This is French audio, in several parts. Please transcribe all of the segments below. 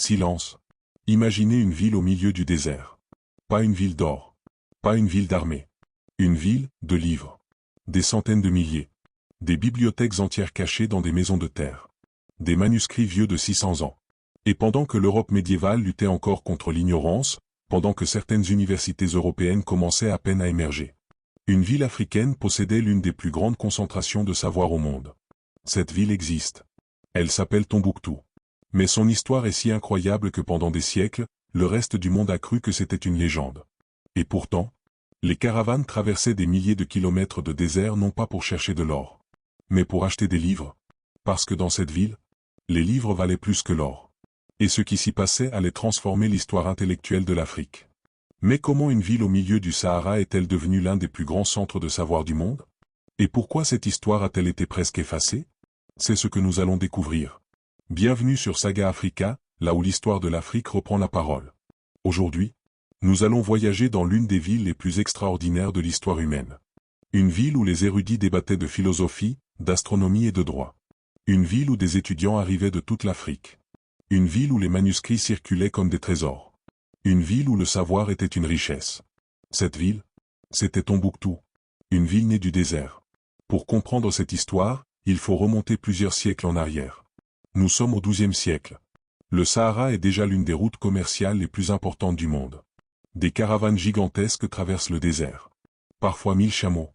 Silence. Imaginez une ville au milieu du désert. Pas une ville d'or. Pas une ville d'armée. Une ville de livres. Des centaines de milliers. Des bibliothèques entières cachées dans des maisons de terre. Des manuscrits vieux de 600 ans. Et pendant que l'Europe médiévale luttait encore contre l'ignorance, pendant que certaines universités européennes commençaient à peine à émerger, une ville africaine possédait l'une des plus grandes concentrations de savoir au monde. Cette ville existe. Elle s'appelle Tombouctou. Mais son histoire est si incroyable que pendant des siècles, le reste du monde a cru que c'était une légende. Et pourtant, les caravanes traversaient des milliers de kilomètres de désert non pas pour chercher de l'or, mais pour acheter des livres. Parce que dans cette ville, les livres valaient plus que l'or. Et ce qui s'y passait allait transformer l'histoire intellectuelle de l'Afrique. Mais comment une ville au milieu du Sahara est-elle devenue l'un des plus grands centres de savoir du monde? Et pourquoi cette histoire a-t-elle été presque effacée? C'est ce que nous allons découvrir. Bienvenue sur Saga Africa, là où l'histoire de l'Afrique reprend la parole. Aujourd'hui, nous allons voyager dans l'une des villes les plus extraordinaires de l'histoire humaine. Une ville où les érudits débattaient de philosophie, d'astronomie et de droit. Une ville où des étudiants arrivaient de toute l'Afrique. Une ville où les manuscrits circulaient comme des trésors. Une ville où le savoir était une richesse. Cette ville, c'était Tombouctou. Une ville née du désert. Pour comprendre cette histoire, il faut remonter plusieurs siècles en arrière. Nous sommes au XIIe siècle. Le Sahara est déjà l'une des routes commerciales les plus importantes du monde. Des caravanes gigantesques traversent le désert. Parfois 1000 chameaux.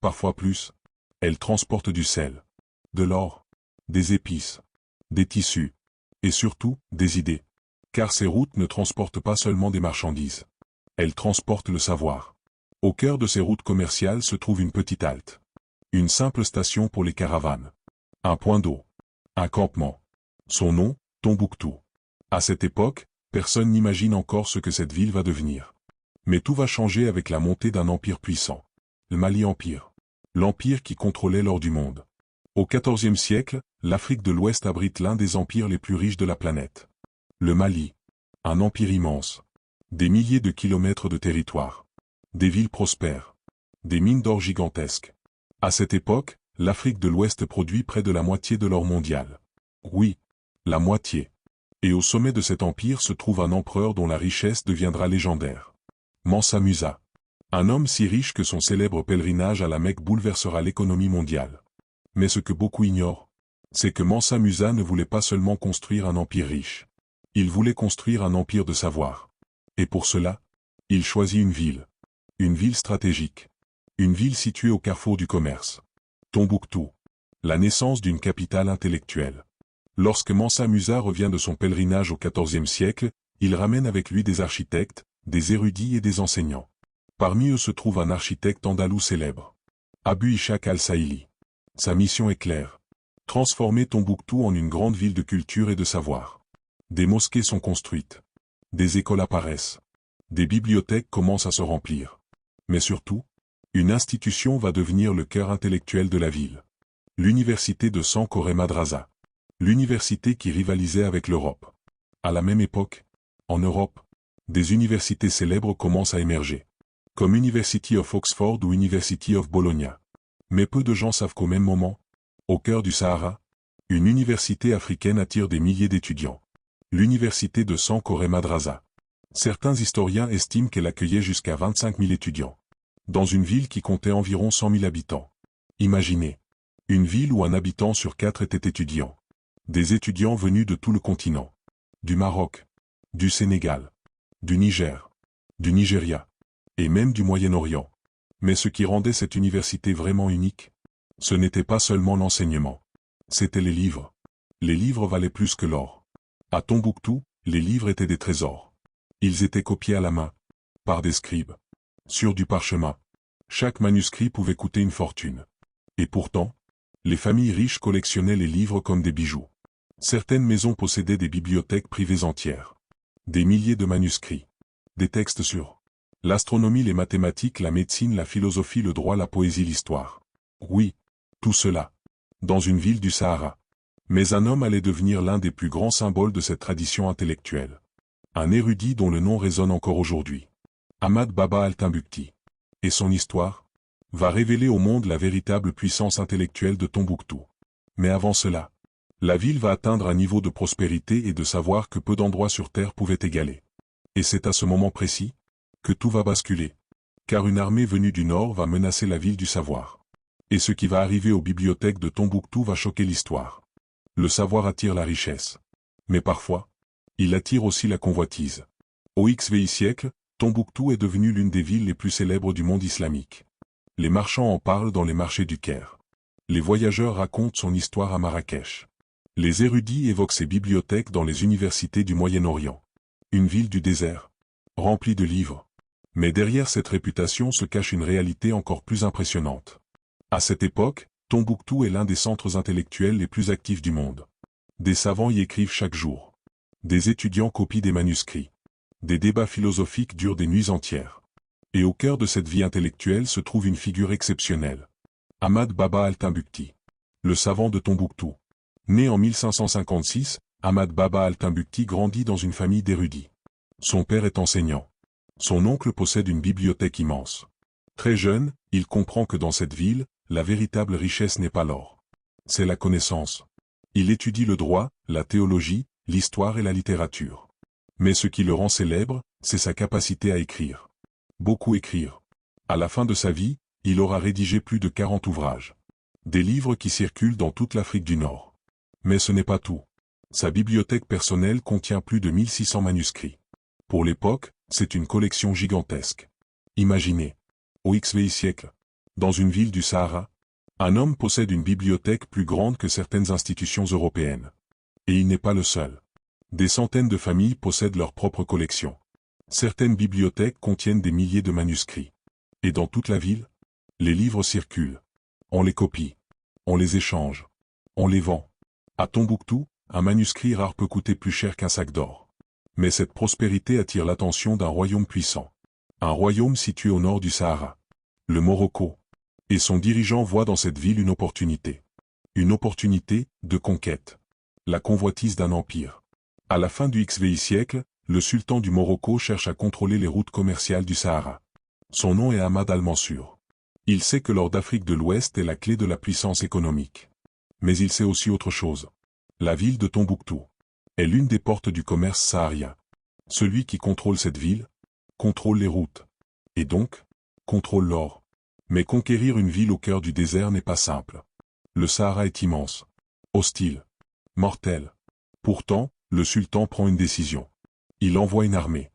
Parfois plus. Elles transportent du sel, de l'or, des épices, des tissus, et surtout, des idées. Car ces routes ne transportent pas seulement des marchandises. Elles transportent le savoir. Au cœur de ces routes commerciales se trouve une petite halte. Une simple station pour les caravanes. Un point d'eau. Un campement. Son nom, Tombouctou. À cette époque, personne n'imagine encore ce que cette ville va devenir. Mais tout va changer avec la montée d'un empire puissant. Le Mali Empire. L'empire qui contrôlait l'or du monde. Au XIVe siècle, l'Afrique de l'Ouest abrite l'un des empires les plus riches de la planète. Le Mali. Un empire immense. Des milliers de kilomètres de territoire. Des villes prospères. Des mines d'or gigantesques. À cette époque, l'Afrique de l'Ouest produit près de la moitié de l'or mondial. Oui, la moitié. Et au sommet de cet empire se trouve un empereur dont la richesse deviendra légendaire. Mansa Musa. Un homme si riche que son célèbre pèlerinage à la Mecque bouleversera l'économie mondiale. Mais ce que beaucoup ignorent, c'est que Mansa Musa ne voulait pas seulement construire un empire riche. Il voulait construire un empire de savoir. Et pour cela, il choisit une ville. Une ville stratégique. Une ville située au carrefour du commerce. Tombouctou. La naissance d'une capitale intellectuelle. Lorsque Mansa Musa revient de son pèlerinage au XIVe siècle, il ramène avec lui des architectes, des érudits et des enseignants. Parmi eux se trouve un architecte andalou célèbre. Abu Ishaq al-Saïli. Sa mission est claire. Transformer Tombouctou en une grande ville de culture et de savoir. Des mosquées sont construites. Des écoles apparaissent. Des bibliothèques commencent à se remplir. Mais surtout, une institution va devenir le cœur intellectuel de la ville. L'université de Sankore Madrasa. L'université qui rivalisait avec l'Europe. À la même époque, en Europe, des universités célèbres commencent à émerger. Comme University of Oxford ou University of Bologna. Mais peu de gens savent qu'au même moment, au cœur du Sahara, une université africaine attire des milliers d'étudiants. L'université de Sankore Madrasa. Certains historiens estiment qu'elle accueillait jusqu'à 25 000 étudiants. Dans une ville qui comptait environ 100 000 habitants. Imaginez, une ville où un habitant sur 4 était étudiant. Des étudiants venus de tout le continent. Du Maroc, du Sénégal, du Niger, du Nigeria, et même du Moyen-Orient. Mais ce qui rendait cette université vraiment unique, ce n'était pas seulement l'enseignement. C'étaient les livres. Les livres valaient plus que l'or. À Tombouctou, les livres étaient des trésors. Ils étaient copiés à la main, par des scribes, sur du parchemin. Chaque manuscrit pouvait coûter une fortune. Et pourtant, les familles riches collectionnaient les livres comme des bijoux. Certaines maisons possédaient des bibliothèques privées entières. Des milliers de manuscrits. Des textes sur l'astronomie, les mathématiques, la médecine, la philosophie, le droit, la poésie, l'histoire. Oui, tout cela. Dans une ville du Sahara. Mais un homme allait devenir l'un des plus grands symboles de cette tradition intellectuelle. Un érudit dont le nom résonne encore aujourd'hui. Ahmad Baba al-Timbukti. Et son histoire va révéler au monde la véritable puissance intellectuelle de Tombouctou. Mais avant cela, La ville va atteindre un niveau de prospérité et de savoir que peu d'endroits sur Terre pouvaient égaler. Et c'est à ce moment précis que tout va basculer. Car une armée venue du Nord va menacer la ville du savoir. Et ce qui va arriver aux bibliothèques de Tombouctou va choquer l'histoire. Le savoir attire la richesse. Mais parfois, il attire aussi la convoitise. Au XVIe siècle, Tombouctou est devenue l'une des villes les plus célèbres du monde islamique. Les marchands en parlent dans les marchés du Caire. Les voyageurs racontent son histoire à Marrakech. Les érudits évoquent ses bibliothèques dans les universités du Moyen-Orient. Une ville du désert, remplie de livres. Mais derrière cette réputation se cache une réalité encore plus impressionnante. À cette époque, Tombouctou est l'un des centres intellectuels les plus actifs du monde. Des savants y écrivent chaque jour. Des étudiants copient des manuscrits. Des débats philosophiques durent des nuits entières. Et au cœur de cette vie intellectuelle se trouve une figure exceptionnelle. Ahmad Baba al-Timbukti, le savant de Tombouctou. Né en 1556, Ahmad Baba al-Timbukti grandit dans une famille d'érudits. Son père est enseignant. Son oncle possède une bibliothèque immense. Très jeune, il comprend que dans cette ville, la véritable richesse n'est pas l'or. C'est la connaissance. Il étudie le droit, la théologie, l'histoire et la littérature. Mais ce qui le rend célèbre, c'est sa capacité à écrire. Beaucoup écrire. À la fin de sa vie, il aura rédigé plus de 40 ouvrages. Des livres qui circulent dans toute l'Afrique du Nord. Mais ce n'est pas tout. Sa bibliothèque personnelle contient plus de 1600 manuscrits. Pour l'époque, c'est une collection gigantesque. Imaginez, au XVIe siècle, dans une ville du Sahara, un homme possède une bibliothèque plus grande que certaines institutions européennes. Et il n'est pas le seul. Des centaines de familles possèdent leur propre collection. Certaines bibliothèques contiennent des milliers de manuscrits. Et dans toute la ville, les livres circulent. On les copie. On les échange. On les vend. À Tombouctou, un manuscrit rare peut coûter plus cher qu'un sac d'or. Mais cette prospérité attire l'attention d'un royaume puissant. Un royaume situé au nord du Sahara. Le Morocco. Et son dirigeant voit dans cette ville une opportunité. Une opportunité de conquête. La convoitise d'un empire. À la fin du XVIe siècle, le sultan du Morocco cherche à contrôler les routes commerciales du Sahara. Son nom est Ahmad al-Mansour. Il sait que l'or d'Afrique de l'Ouest est la clé de la puissance économique. Mais il sait aussi autre chose. La ville de Tombouctou est l'une des portes du commerce saharien. Celui qui contrôle cette ville, contrôle les routes. Et donc, contrôle l'or. Mais conquérir une ville au cœur du désert n'est pas simple. Le Sahara est immense, hostile, mortel. Pourtant, le sultan prend une décision. Il envoie une armée.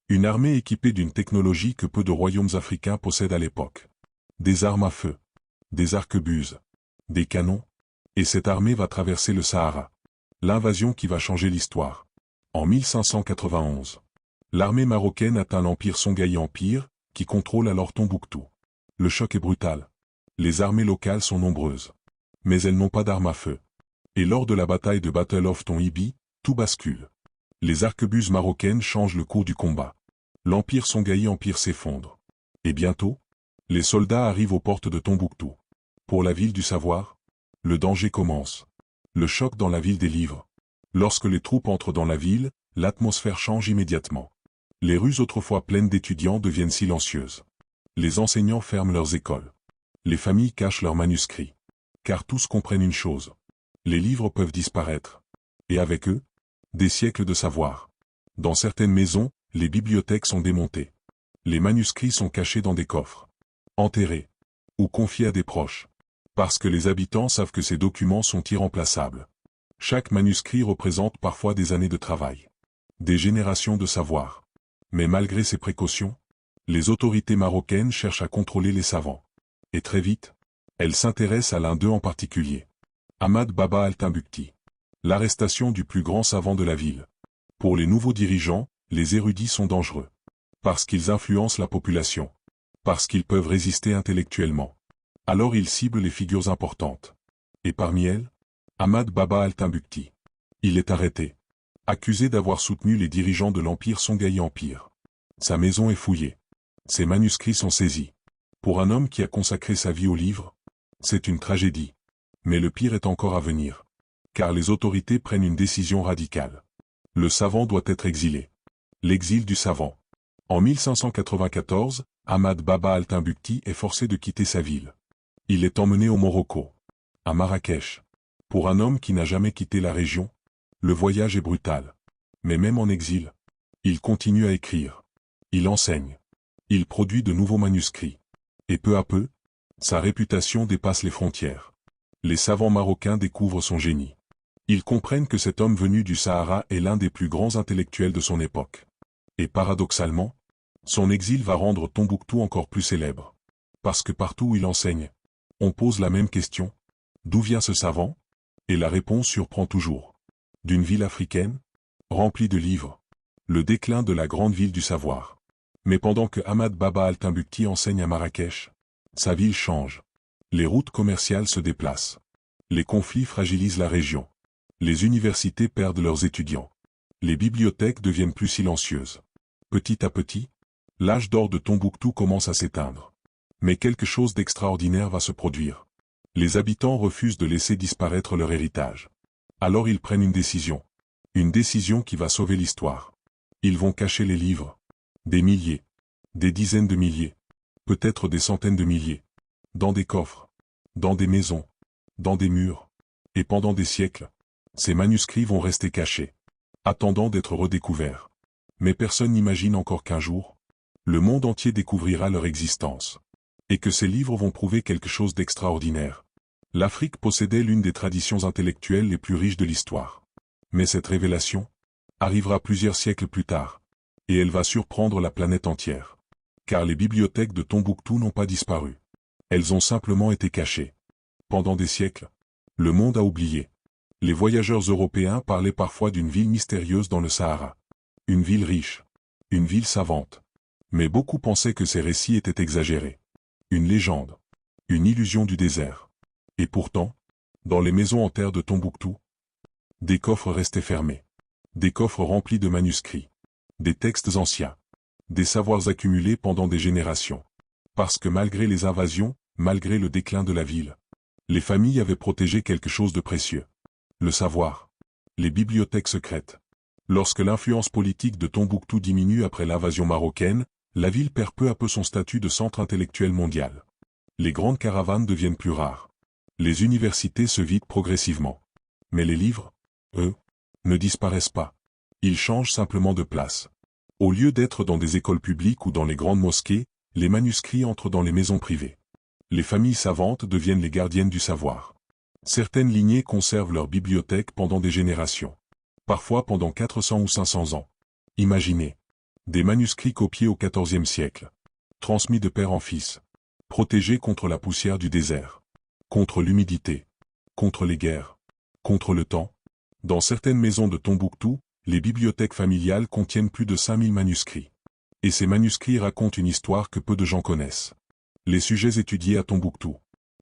Une armée équipée d'une technologie que peu de royaumes africains possèdent à l'époque. Des armes à feu, des arquebuses, des canons. Et cette armée va traverser le Sahara. L'invasion qui va changer l'histoire. En 1591, l'armée marocaine atteint l'empire Songhai Empire, qui contrôle alors Tombouctou. Le choc est brutal. Les armées locales sont nombreuses. Mais elles n'ont pas d'armes à feu. Et lors de la bataille de Battle of Tonhibi, tout bascule. Les arquebuses marocaines changent le cours du combat. L'empire Songhai Empire s'effondre. Et bientôt, les soldats arrivent aux portes de Tombouctou. Pour la ville du savoir, le danger commence. Le choc dans la ville des livres. Lorsque les troupes entrent dans la ville, l'atmosphère change immédiatement. Les rues autrefois pleines d'étudiants deviennent silencieuses. Les enseignants ferment leurs écoles. Les familles cachent leurs manuscrits. Car tous comprennent une chose. Les livres peuvent disparaître. Et avec eux, des siècles de savoir. Dans certaines maisons, les bibliothèques sont démontées. Les manuscrits sont cachés dans des coffres. Enterrés. Ou confiés à des proches. Parce que les habitants savent que ces documents sont irremplaçables. Chaque manuscrit représente parfois des années de travail. Des générations de savoir. Mais malgré ces précautions, les autorités marocaines cherchent à contrôler les savants. Et très vite, elles s'intéressent à l'un d'eux en particulier. Ahmad Baba al-Timbukti. L'arrestation du plus grand savant de la ville. Pour les nouveaux dirigeants, les érudits sont dangereux. Parce qu'ils influencent la population. Parce qu'ils peuvent résister intellectuellement. Alors ils ciblent les figures importantes. Et parmi elles, Ahmad Baba al-Timbukti. Il est arrêté. Accusé d'avoir soutenu les dirigeants de l'empire Songhai Empire. Sa maison est fouillée. Ses manuscrits sont saisis. Pour un homme qui a consacré sa vie au livre, c'est une tragédie. Mais le pire est encore à venir. Car les autorités prennent une décision radicale. Le savant doit être exilé. L'exil du savant. En 1594, Ahmad Baba al-Timbukti est forcé de quitter sa ville. Il est emmené au Morocco, à Marrakech, Pour un homme qui n'a jamais quitté la région, le voyage est brutal. Mais même en exil, il continue à écrire. Il enseigne. Il produit de nouveaux manuscrits. Et peu à peu, sa réputation dépasse les frontières. Les savants marocains découvrent son génie. Ils comprennent que cet homme venu du Sahara est l'un des plus grands intellectuels de son époque. Et paradoxalement, son exil va rendre Tombouctou encore plus célèbre. Parce que partout où il enseigne, on pose la même question. D'où vient ce savant? Et la réponse surprend toujours. D'une ville africaine, remplie de livres. Le déclin de la grande ville du savoir. Mais pendant que Ahmad Baba al-Timbukti enseigne à Marrakech, sa ville change. Les routes commerciales se déplacent. Les conflits fragilisent la région. Les universités perdent leurs étudiants. Les bibliothèques deviennent plus silencieuses. Petit à petit, l'âge d'or de Tombouctou commence à s'éteindre. Mais quelque chose d'extraordinaire va se produire. Les habitants refusent de laisser disparaître leur héritage. Alors ils prennent une décision. Une décision qui va sauver l'histoire. Ils vont cacher les livres. Des milliers. Des dizaines de milliers. Peut-être des centaines de milliers. Dans des coffres. Dans des maisons. Dans des murs. Et pendant des siècles, ces manuscrits vont rester cachés. Attendant d'être redécouverts. Mais personne n'imagine encore qu'un jour, le monde entier découvrira leur existence. Et que ces livres vont prouver quelque chose d'extraordinaire. L'Afrique possédait l'une des traditions intellectuelles les plus riches de l'histoire. Mais cette révélation arrivera plusieurs siècles plus tard. Et elle va surprendre la planète entière. Car les bibliothèques de Tombouctou n'ont pas disparu. Elles ont simplement été cachées. Pendant des siècles, le monde a oublié. Les voyageurs européens parlaient parfois d'une ville mystérieuse dans le Sahara. Une ville riche. Une ville savante. Mais beaucoup pensaient que ces récits étaient exagérés. Une légende. Une illusion du désert. Et pourtant, dans les maisons en terre de Tombouctou, des coffres restaient fermés. Des coffres remplis de manuscrits. Des textes anciens. Des savoirs accumulés pendant des générations. Parce que malgré les invasions, malgré le déclin de la ville, les familles avaient protégé quelque chose de précieux. Le savoir. Les bibliothèques secrètes. Lorsque l'influence politique de Tombouctou diminue après l'invasion marocaine, la ville perd peu à peu son statut de centre intellectuel mondial. Les grandes caravanes deviennent plus rares. Les universités se vident progressivement. Mais les livres, eux, ne disparaissent pas. Ils changent simplement de place. Au lieu d'être dans des écoles publiques ou dans les grandes mosquées, les manuscrits entrent dans les maisons privées. Les familles savantes deviennent les gardiennes du savoir. Certaines lignées conservent leur bibliothèque pendant des générations. Parfois pendant 400 ou 500 ans. Imaginez. Des manuscrits copiés au XIVe siècle. Transmis de père en fils. Protégés contre la poussière du désert. Contre l'humidité. Contre les guerres. Contre le temps. Dans certaines maisons de Tombouctou, les bibliothèques familiales contiennent plus de 5000 manuscrits. Et ces manuscrits racontent une histoire que peu de gens connaissent. Les sujets étudiés à Tombouctou.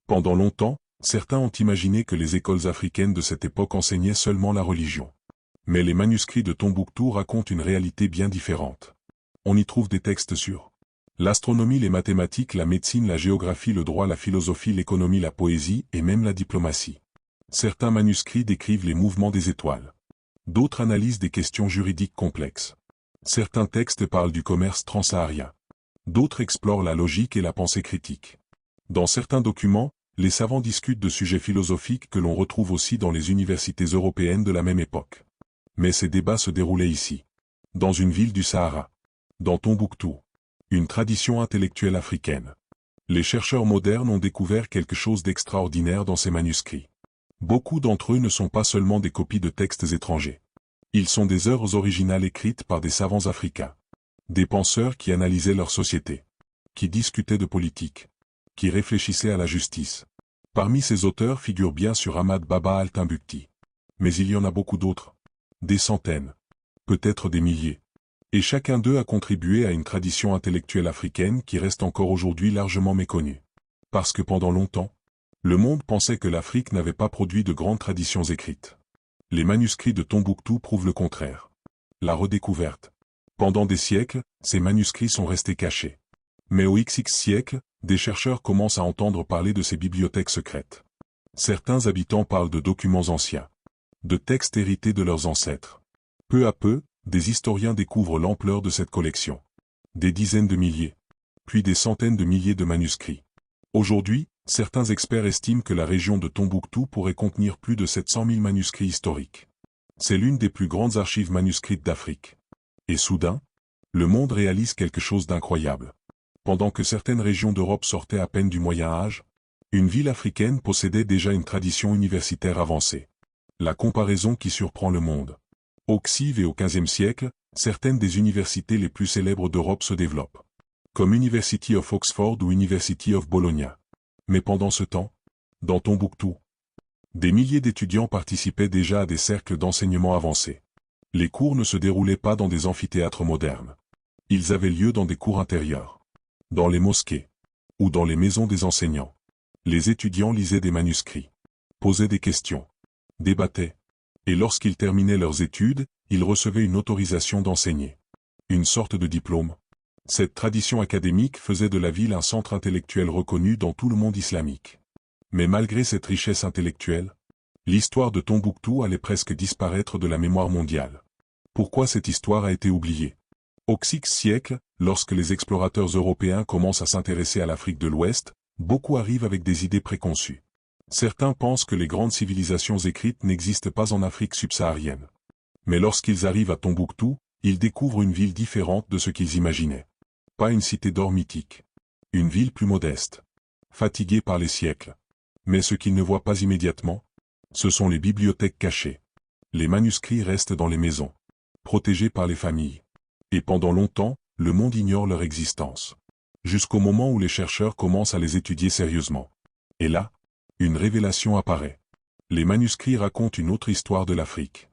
Pendant longtemps, certains ont imaginé que les écoles africaines de cette époque enseignaient seulement la religion. Mais les manuscrits de Tombouctou racontent une réalité bien différente. On y trouve des textes sur l'astronomie, les mathématiques, la médecine, la géographie, le droit, la philosophie, l'économie, la poésie et même la diplomatie. Certains manuscrits décrivent les mouvements des étoiles. D'autres analysent des questions juridiques complexes. Certains textes parlent du commerce transsaharien. D'autres explorent la logique et la pensée critique. Dans certains documents, les savants discutent de sujets philosophiques que l'on retrouve aussi dans les universités européennes de la même époque. Mais ces débats se déroulaient ici. Dans une ville du Sahara. Dans Tombouctou. Une tradition intellectuelle africaine. Les chercheurs modernes ont découvert quelque chose d'extraordinaire dans ces manuscrits. Beaucoup d'entre eux ne sont pas seulement des copies de textes étrangers. Ils sont des œuvres originales écrites par des savants africains. Des penseurs qui analysaient leur société. Qui discutaient de politique. Qui réfléchissaient à la justice. Parmi ces auteurs figure bien sûr Ahmad Baba al-Timbukti. Mais il y en a beaucoup d'autres. Des centaines. Peut-être des milliers. Et chacun d'eux a contribué à une tradition intellectuelle africaine qui reste encore aujourd'hui largement méconnue. Parce que pendant longtemps, le monde pensait que l'Afrique n'avait pas produit de grandes traditions écrites. Les manuscrits de Tombouctou prouvent le contraire. La redécouverte. Pendant des siècles, ces manuscrits sont restés cachés. Mais au XX siècle, des chercheurs commencent à entendre parler de ces bibliothèques secrètes. Certains habitants parlent de documents anciens. De textes hérités de leurs ancêtres. Peu à peu, des historiens découvrent l'ampleur de cette collection. Des dizaines de milliers. Puis des centaines de milliers de manuscrits. Aujourd'hui, Certains experts estiment que la région de Tombouctou pourrait contenir plus de 700 000 manuscrits historiques. C'est l'une des plus grandes archives manuscrites d'Afrique. Et soudain, le monde réalise quelque chose d'incroyable. Pendant que certaines régions d'Europe sortaient à peine du Moyen Âge, une ville africaine possédait déjà une tradition universitaire avancée. La comparaison qui surprend le monde. Au XIVe et au XVe siècle, certaines des universités les plus célèbres d'Europe se développent, comme University of Oxford ou University of Bologna. Mais pendant ce temps, dans Tombouctou, des milliers d'étudiants participaient déjà à des cercles d'enseignement avancés. Les cours ne se déroulaient pas dans des amphithéâtres modernes. Ils avaient lieu dans des cours intérieurs, dans les mosquées, ou dans les maisons des enseignants. Les étudiants lisaient des manuscrits, posaient des questions, débattaient, et lorsqu'ils terminaient leurs études, ils recevaient une autorisation d'enseigner. Une sorte de diplôme. Cette tradition académique faisait de la ville un centre intellectuel reconnu dans tout le monde islamique. Mais malgré cette richesse intellectuelle, l'histoire de Tombouctou allait presque disparaître de la mémoire mondiale. Pourquoi cette histoire a été oubliée? Au VIe siècle, lorsque les explorateurs européens commencent à s'intéresser à l'Afrique de l'Ouest, beaucoup arrivent avec des idées préconçues. Certains pensent que les grandes civilisations écrites n'existent pas en Afrique subsaharienne. Mais lorsqu'ils arrivent à Tombouctou, ils découvrent une ville différente de ce qu'ils imaginaient. Pas une cité d'or mythique. Une ville plus modeste. Fatiguée par les siècles. Mais ce qu'ils ne voient pas immédiatement, ce sont les bibliothèques cachées. Les manuscrits restent dans les maisons, protégés par les familles. Et pendant longtemps, le monde ignore leur existence. Jusqu'au moment où les chercheurs commencent à les étudier sérieusement. Et là, une révélation apparaît. Les manuscrits racontent une autre histoire de l'Afrique.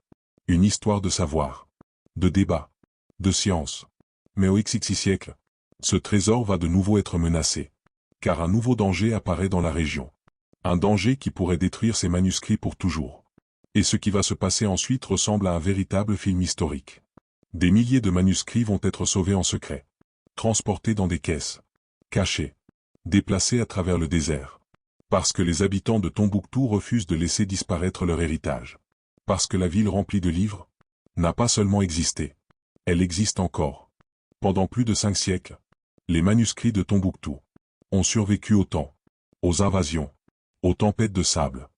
Une histoire de savoir, de débat, de science. Mais au XVIe siècle, ce trésor va de nouveau être menacé. Car un nouveau danger apparaît dans la région. Un danger qui pourrait détruire ces manuscrits pour toujours. Et ce qui va se passer ensuite ressemble à un véritable film historique. Des milliers de manuscrits vont être sauvés en secret. Transportés dans des caisses. Cachés. Déplacés à travers le désert. Parce que les habitants de Tombouctou refusent de laisser disparaître leur héritage. Parce que la ville remplie de livres n'a pas seulement existé. Elle existe encore. Pendant plus de 5 siècles, les manuscrits de Tombouctou ont survécu au temps, aux invasions, aux tempêtes de sable,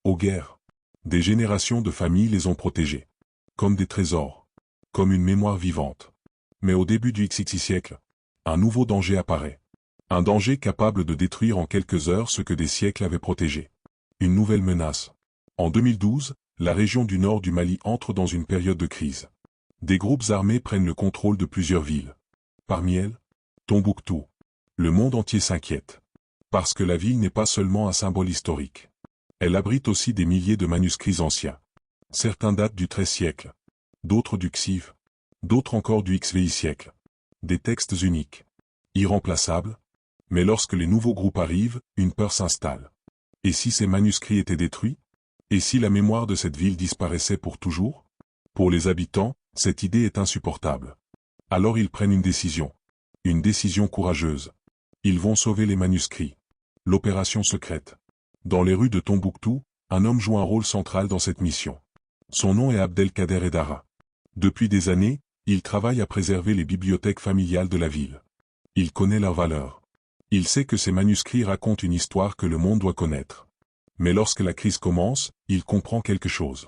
aux guerres. Des générations de familles les ont protégés. Comme des trésors. Comme une mémoire vivante. Mais au début du XVIe siècle, un nouveau danger apparaît. Un danger capable de détruire en quelques heures ce que des siècles avaient protégé. Une nouvelle menace. En 2012, la région du nord du Mali entre dans une période de crise. Des groupes armés prennent le contrôle de plusieurs villes. Parmi elles, Tombouctou. Le monde entier s'inquiète. Parce que la ville n'est pas seulement un symbole historique. Elle abrite aussi des milliers de manuscrits anciens. Certains datent du XIIIe siècle. D'autres du XIVe. D'autres encore du XVI siècle. Des textes uniques. Irremplaçables. Mais lorsque les nouveaux groupes arrivent, une peur s'installe. Et si ces manuscrits étaient détruits? Et si la mémoire de cette ville disparaissait pour toujours? Pour les habitants, cette idée est insupportable. Alors ils prennent une décision. Une décision courageuse. Ils vont sauver les manuscrits. L'opération secrète. Dans les rues de Tombouctou, un homme joue un rôle central dans cette mission. Son nom est Abdelkader Edara. Depuis des années, il travaille à préserver les bibliothèques familiales de la ville. Il connaît leurs valeurs. Il sait que ces manuscrits racontent une histoire que le monde doit connaître. Mais lorsque la crise commence, il comprend quelque chose.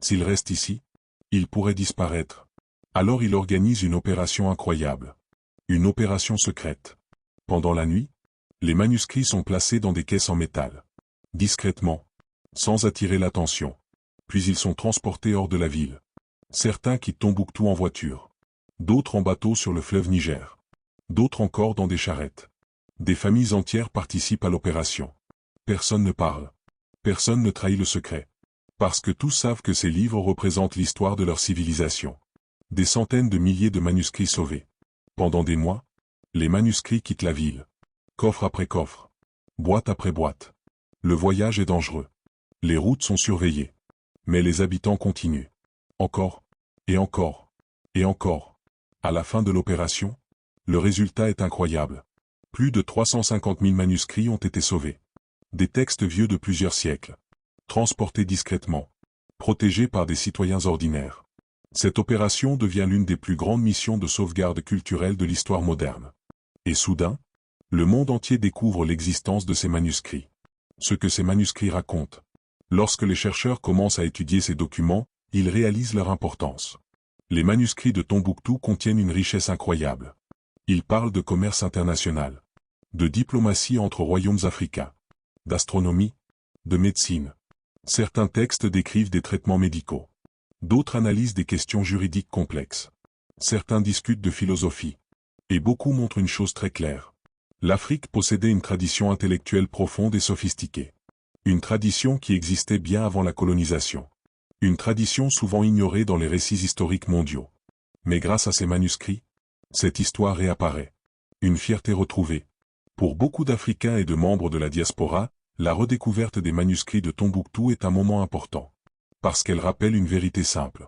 S'il reste ici, il pourrait disparaître. Alors il organise une opération incroyable. Une opération secrète. Pendant la nuit, les manuscrits sont placés dans des caisses en métal. Discrètement. Sans attirer l'attention. Puis ils sont transportés hors de la ville. Certains quittent Tombouctou en voiture. D'autres en bateau sur le fleuve Niger. D'autres encore dans des charrettes. Des familles entières participent à l'opération. Personne ne parle. Personne ne trahit le secret. Parce que tous savent que ces livres représentent l'histoire de leur civilisation. Des centaines de milliers de manuscrits sauvés. Pendant des mois, les manuscrits quittent la ville. Coffre après coffre. Boîte après boîte. Le voyage est dangereux. Les routes sont surveillées. Mais les habitants continuent. Encore, et encore, et encore. À la fin de l'opération, le résultat est incroyable. Plus de 350 000 manuscrits ont été sauvés. Des textes vieux de plusieurs siècles. Transportés discrètement. Protégés par des citoyens ordinaires. Cette opération devient l'une des plus grandes missions de sauvegarde culturelle de l'histoire moderne. Et soudain, Le monde entier découvre l'existence de ces manuscrits. Ce que ces manuscrits racontent. Lorsque les chercheurs commencent à étudier ces documents, ils réalisent leur importance. Les manuscrits de Tombouctou contiennent une richesse incroyable. Ils parlent de commerce international, de diplomatie entre royaumes africains, d'astronomie, de médecine. Certains textes décrivent des traitements médicaux. D'autres analysent des questions juridiques complexes. Certains discutent de philosophie. Et beaucoup montrent une chose très claire. L'Afrique possédait une tradition intellectuelle profonde et sophistiquée. Une tradition qui existait bien avant la colonisation. Une tradition souvent ignorée dans les récits historiques mondiaux. Mais grâce à ces manuscrits, cette histoire réapparaît. Une fierté retrouvée. Pour beaucoup d'Africains et de membres de la diaspora, la redécouverte des manuscrits de Tombouctou est un moment important. Parce qu'elle rappelle une vérité simple.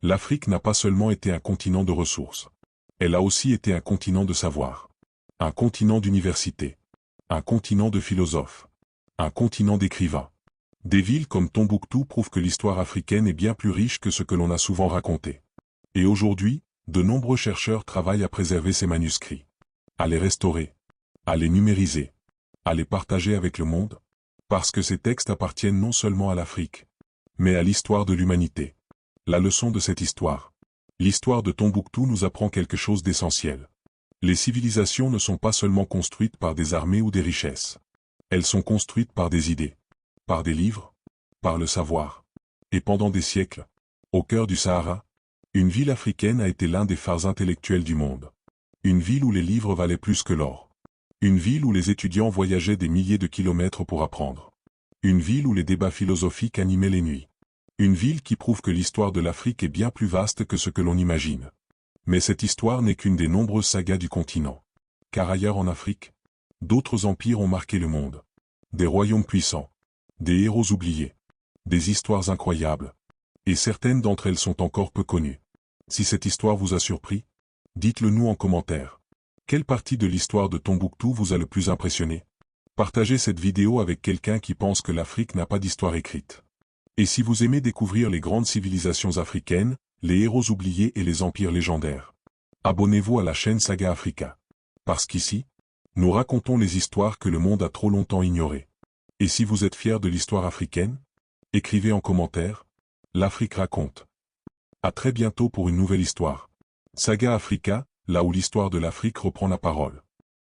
L'Afrique n'a pas seulement été un continent de ressources. Elle a aussi été un continent de savoir. Un continent d'universités. Un continent de philosophes. Un continent d'écrivains. Des villes comme Tombouctou prouvent que l'histoire africaine est bien plus riche que ce que l'on a souvent raconté. Et aujourd'hui, de nombreux chercheurs travaillent à préserver ces manuscrits. À les restaurer. À les numériser. À les partager avec le monde. Parce que ces textes appartiennent non seulement à l'Afrique, mais à l'histoire de l'humanité. La leçon de cette histoire. L'histoire de Tombouctou nous apprend quelque chose d'essentiel. Les civilisations ne sont pas seulement construites par des armées ou des richesses. Elles sont construites par des idées, par des livres, par le savoir. Et pendant des siècles, au cœur du Sahara, une ville africaine a été l'un des phares intellectuels du monde. Une ville où les livres valaient plus que l'or. Une ville où les étudiants voyageaient des milliers de kilomètres pour apprendre. Une ville où les débats philosophiques animaient les nuits. Une ville qui prouve que l'histoire de l'Afrique est bien plus vaste que ce que l'on imagine. Mais cette histoire n'est qu'une des nombreuses sagas du continent. Car ailleurs en Afrique, d'autres empires ont marqué le monde. Des royaumes puissants. Des héros oubliés. Des histoires incroyables. Et certaines d'entre elles sont encore peu connues. Si cette histoire vous a surpris, dites-le nous en commentaire. Quelle partie de l'histoire de Tombouctou vous a le plus impressionné? Partagez cette vidéo avec quelqu'un qui pense que l'Afrique n'a pas d'histoire écrite. Et si vous aimez découvrir les grandes civilisations africaines, les héros oubliés et les empires légendaires, abonnez-vous à la chaîne Saga Africa. Parce qu'ici, nous racontons les histoires que le monde a trop longtemps ignorées. Et si vous êtes fiers de l'histoire africaine, écrivez en commentaire, l'Afrique raconte. À très bientôt pour une nouvelle histoire. Saga Africa, là où l'histoire de l'Afrique reprend la parole.